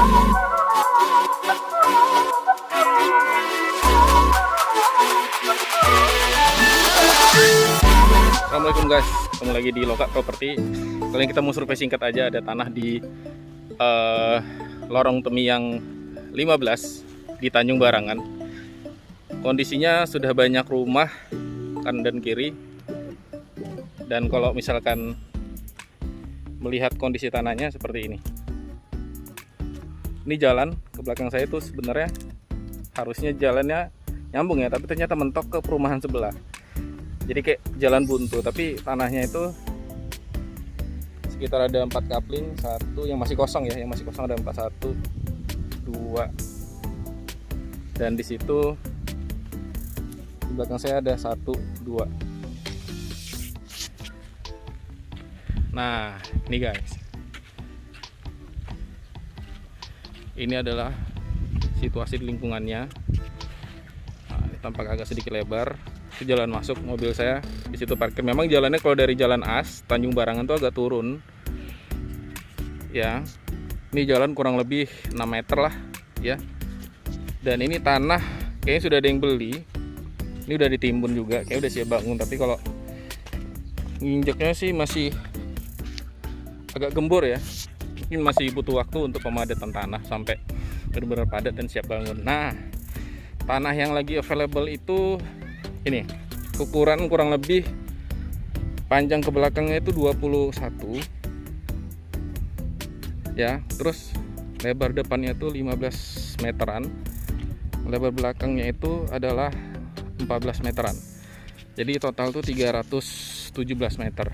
Assalamualaikum guys, ketemu lagi di Loka Properti. Kali ini kita mau survei singkat aja. Ada tanah di lorong Temiang 15 di Tanjung Barangan. Kondisinya sudah banyak rumah kanan dan kiri. Dan kalau misalkan melihat kondisi tanahnya seperti ini. Ini jalan ke belakang saya itu sebenarnya harusnya jalannya nyambung ya, tapi ternyata mentok ke perumahan sebelah. Jadi kayak jalan buntu, tapi tanahnya itu sekitar ada 4 kapling, satu yang masih kosong ya, yang masih kosong ada 4, 1, 2, dan di situ di belakang saya ada 1, 2. Nah, ini guys, ini adalah situasi di lingkungannya. Nah, ini tampak agak sedikit lebar. Itu jalan masuk mobil saya, di situ parkir. Memang jalannya kalau dari Jalan As Tanjung Barangan tuh agak turun ya. Ini jalan kurang lebih 6 meter lah ya. Dan ini tanah kayaknya sudah ada yang beli. Ini udah ditimbun juga, kayak udah siap bangun. Tapi kalau nginjeknya sih masih agak gembur ya. Mungkin masih butuh waktu untuk pemadatan tanah sampai benar-benar padat dan siap bangun. Nah, tanah yang lagi available itu ini, ukuran kurang lebih panjang ke belakangnya itu 21 ya, terus lebar depannya itu 15 meteran, lebar belakangnya itu adalah 14 meteran, jadi total tuh 317 meter.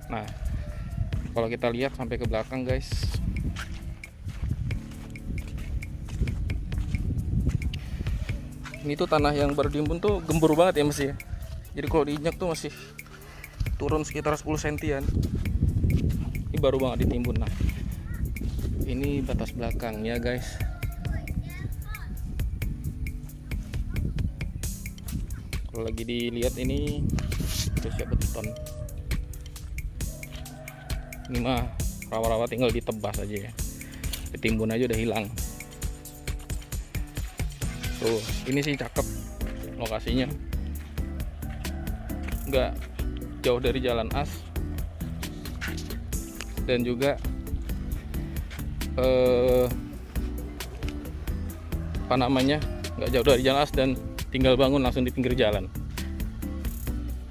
Nah, kalau kita lihat sampai ke belakang guys, ini tuh tanah yang baru ditimbun tuh gembur banget ya masih ya. Jadi kalau diinjak tuh masih turun sekitar 10 sentian. Ini baru banget ditimbun. Nah, ini batas belakangnya guys. Kalau lagi dilihat ini udah siap beton. Ini mah rawa-rawa tinggal ditebas aja ya. Ditimbun aja udah hilang. Tuh, ini sih cakep lokasinya, nggak jauh dari Jalan As, dan juga apa namanya, nggak jauh dari Jalan As dan tinggal bangun langsung di pinggir jalan.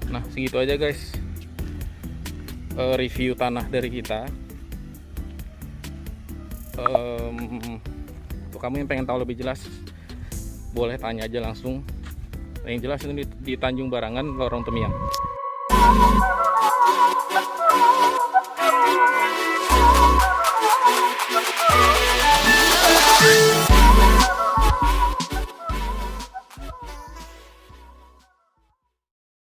Nah, segitu aja guys review tanah dari kita. Untuk kamu yang pengen tahu lebih jelas, boleh tanya aja langsung. Yang jelas ini di Tanjung Barangan, lorong Temiang.